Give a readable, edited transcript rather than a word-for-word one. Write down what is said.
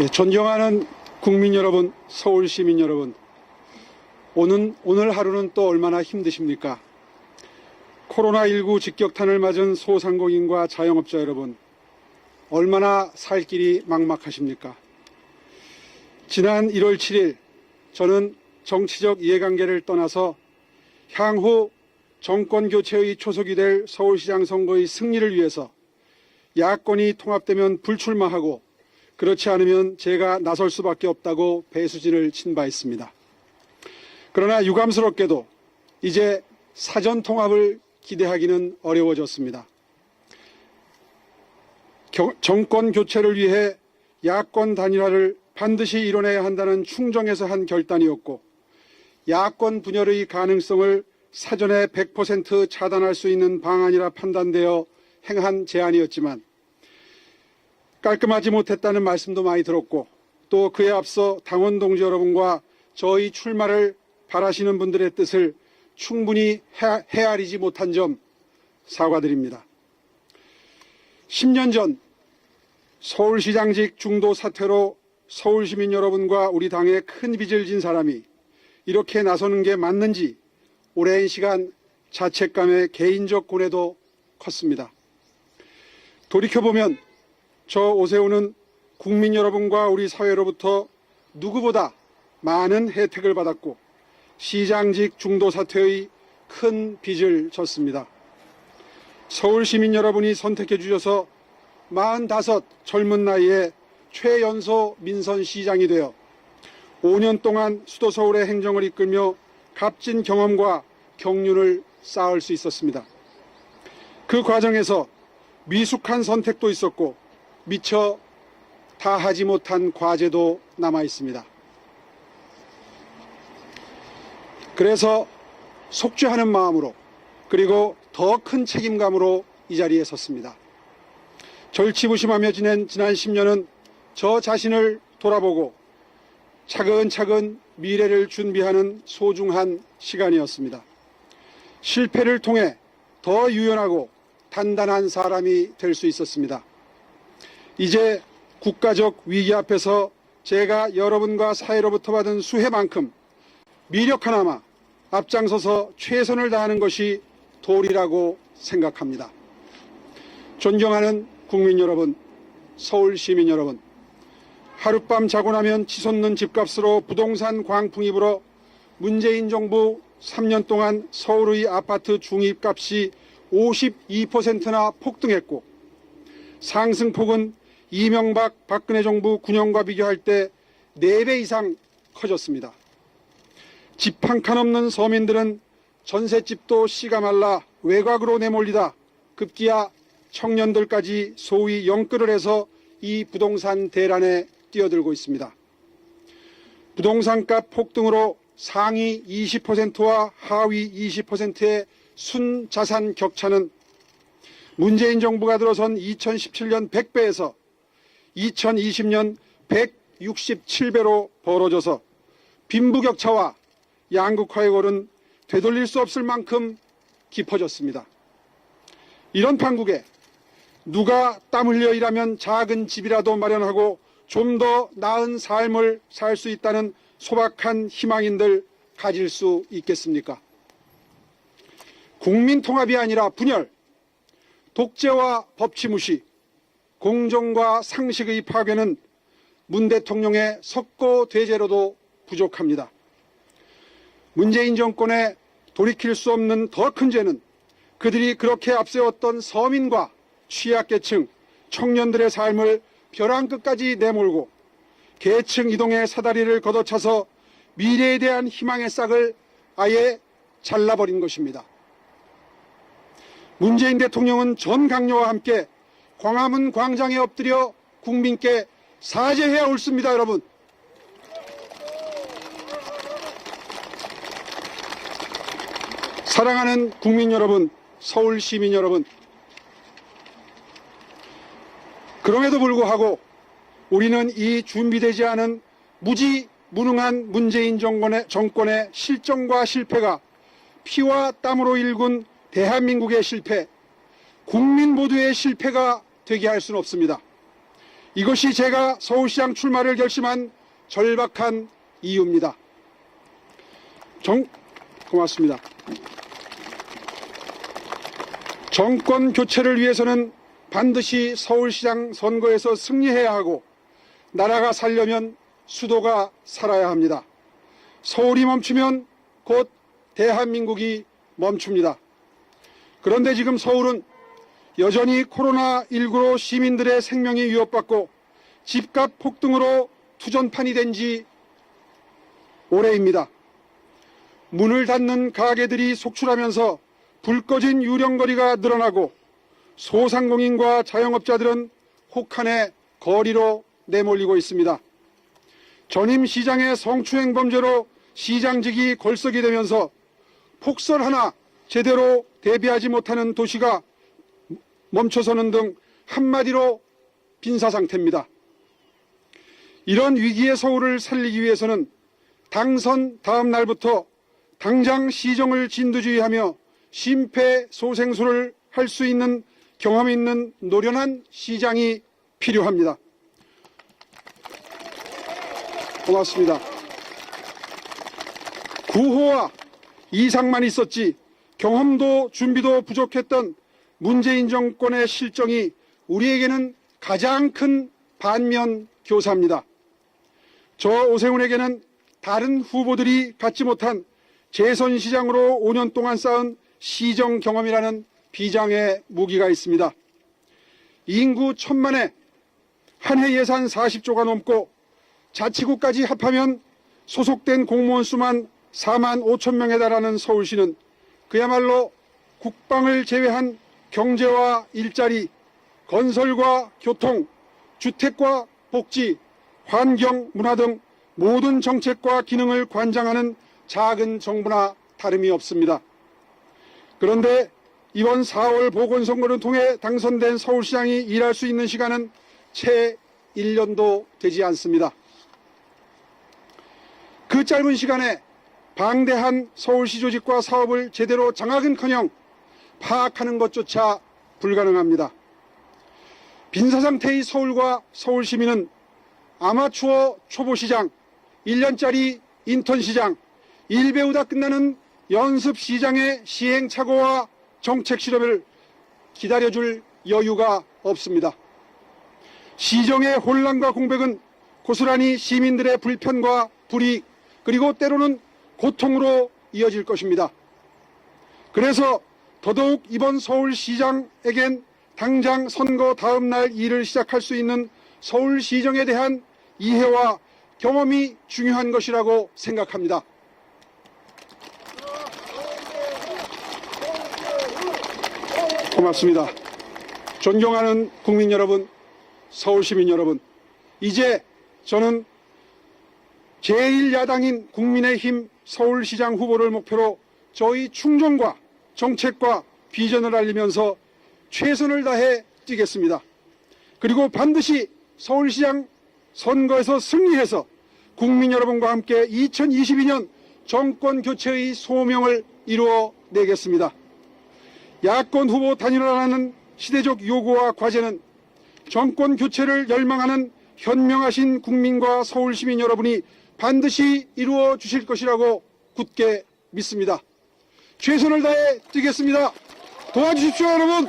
존경하는 국민 여러분, 서울 시민 여러분, 오늘 하루는 또 얼마나 힘드십니까? 코로나19 직격탄을 맞은 소상공인과 자영업자 여러분, 얼마나 살 길이 막막하십니까? 지난 1월 7일 저는 정치적 이해관계를 떠나서 향후 정권 교체의 초석이 될 서울시장 선거의 승리를 위해서 야권이 통합되면 불출마하고 그렇지 않으면 제가 나설 수밖에 없다고 배수진을 친 바 있습니다. 그러나 유감스럽게도 이제 사전 통합을 기대하기는 어려워졌습니다. 정권 교체를 위해 야권 단일화를 반드시 이뤄내야 한다는 충정에서 한 결단이었고, 야권 분열의 가능성을 사전에 100% 차단할 수 있는 방안이라 판단되어 행한 제안이었지만 깔끔하지 못했다는 말씀도 많이 들었고, 또 그에 앞서 당원 동지 여러분과 저희 출마를 바라시는 분들의 뜻을 충분히 헤아리지 못한 점 사과드립니다. 10년 전 서울시장직 중도 사퇴로 서울시민 여러분과 우리 당에 큰 빚을 진 사람이 이렇게 나서는 게 맞는지 오랜 시간 자책감에 개인적 고뇌도 컸습니다. 돌이켜보면 저 오세훈은 국민 여러분과 우리 사회로부터 누구보다 많은 혜택을 받았고 시장직 중도 사퇴의 큰 빚을 졌습니다. 서울 시민 여러분이 선택해 주셔서 45 젊은 나이에 최연소 민선 시장이 되어 5년 동안 수도 서울의 행정을 이끌며 값진 경험과 경륜을 쌓을 수 있었습니다. 그 과정에서 미숙한 선택도 있었고 미처 다 하지 못한 과제도 남아 있습니다. 그래서 속죄하는 마음으로 그리고 더 큰 책임감으로 이 자리에 섰습니다. 절치부심하며 지난 10년은 저 자신을 돌아보고 차근차근 미래를 준비하는 소중한 시간이었습니다. 실패를 통해 더 유연하고 단단한 사람이 될 수 있었습니다. 이제 국가적 위기 앞에서 제가 여러분과 사회로부터 받은 수혜만큼 미력 하나마 앞장서서 최선을 다하는 것이 도리라고 생각합니다. 존경하는 국민 여러분, 서울 시민 여러분, 하룻밤 자고 나면 치솟는 집값으로 부동산 광풍이 불어 문재인 정부 3년 동안 서울의 아파트 중위값이 52%나 폭등했고 상승폭은 이명박 박근혜 정부 9년과 비교할 때 4배 이상 커졌습니다. 집 한 칸 없는 서민들은 전셋집도 씨가 말라 외곽으로 내몰리다 급기야 청년들까지 소위 영끌을 해서 이 부동산 대란에 뛰어들고 있습니다. 부동산값 폭등으로 상위 20%와 하위 20%의 순자산 격차는 문재인 정부가 들어선 2017년 100배에서 2020년 167배로 벌어져서 빈부격차와 양극화의 골은 되돌릴 수 없을 만큼 깊어졌습니다. 이런 판국에 누가 땀 흘려 일하면 작은 집이라도 마련하고 좀 더 나은 삶을 살 수 있다는 소박한 희망인들 가질 수 있겠습니까? 국민 통합이 아니라 분열, 독재와 법치 무시, 공정과 상식의 파괴는 문 대통령의 석고대죄로도 부족합니다. 문재인 정권에 돌이킬 수 없는 더 큰 죄는 그들이 그렇게 앞세웠던 서민과 취약계층, 청년들의 삶을 벼랑 끝까지 내몰고 계층 이동의 사다리를 걷어차서 미래에 대한 희망의 싹을 아예 잘라버린 것입니다. 문재인 대통령은 전 강요와 함께 광화문 광장에 엎드려 국민께 사죄해야 옳습니다, 여러분. 사랑하는 국민 여러분, 서울 시민 여러분, 그럼에도 불구하고 우리는 이 준비되지 않은 무지무능한 문재인 정권의 실정과 실패가 피와 땀으로 일군 대한민국의 실패, 국민 모두의 실패가 되게 할 수는 없습니다. 이것이 제가 서울시장 출마를 결심한 절박한 이유입니다. 고맙습니다. 정권 교체를 위해서는 반드시 서울시장 선거에서 승리해야 하고 나라가 살려면 수도가 살아야 합니다. 서울이 멈추면 곧 대한민국이 멈춥니다. 그런데 지금 서울은 여전히 코로나19로 시민들의 생명이 위협받고 집값 폭등으로 투전판이 된 지 오래입니다. 문을 닫는 가게들이 속출하면서 불 꺼진 유령거리가 늘어나고 소상공인과 자영업자들은 혹한의 거리로 내몰리고 있습니다. 전임 시장의 성추행 범죄로 시장직이 걸석이 되면서 폭설 하나 제대로 대비하지 못하는 도시가 멈춰서는 등 한마디로 빈사 상태입니다. 이런 위기의 서울을 살리기 위해서는 당선 다음 날부터 당장 시정을 진두지휘하며 심폐소생술을 할 수 있는 경험 있는 노련한 시장이 필요합니다. 고맙습니다. 구호와 이상만 있었지 경험도 준비도 부족했던 문재인 정권의 실정이 우리에게는 가장 큰 반면 교사입니다. 저 오세훈에게는 다른 후보들이 갖지 못한 재선시장으로 5년 동안 쌓은 시정 경험이라는 비장의 무기가 있습니다. 인구 1000만에 한 해 예산 40조가 넘고 자치구까지 합하면 소속된 공무원 수만 4만 5천 명에 달하는 서울시는 그야말로 국방을 제외한 경제와 일자리, 건설과 교통, 주택과 복지, 환경, 문화 등 모든 정책과 기능을 관장하는 작은 정부나 다름이 없습니다. 그런데 이번 4월 보궐선거를 통해 당선된 서울시장이 일할 수 있는 시간은 채 1년도 되지 않습니다. 그 짧은 시간에 방대한 서울시 조직과 사업을 제대로 장악은커녕 파악하는 것조차 불가능합니다. 빈사 상태의 서울과 서울시민은 아마추어 초보시장, 1년짜리 인턴시장, 일 배우다 끝나는 연습시장의 시행착오와 정책 실험을 기다려줄 여유가 없습니다. 시정의 혼란과 공백은 고스란히 시민들의 불편과 불이익 그리고 때로는 고통으로 이어질 것입니다. 그래서 더더욱 이번 서울시장에겐 당장 선거 다음 날 일을 시작할 수 있는 서울시정에 대한 이해와 경험이 중요한 것이라고 생각합니다. 고맙습니다. 존경하는 국민 여러분, 서울시민 여러분, 이제 저는 제1야당인 국민의힘 서울시장 후보를 목표로 저희 충정과 정책과 비전을 알리면서 최선을 다해 뛰겠습니다. 그리고 반드시 서울시장 선거에서 승리해서 국민 여러분과 함께 2022년 정권 교체의 소명을 이루어내겠습니다. 야권 후보 단일화라는 시대적 요구와 과제는 정권 교체를 열망하는 현명하신 국민과 서울시민 여러분이 반드시 이루어 주실 것이라고 굳게 믿습니다. 최선을 다해 뛰겠습니다. 도와주십시오, 여러분.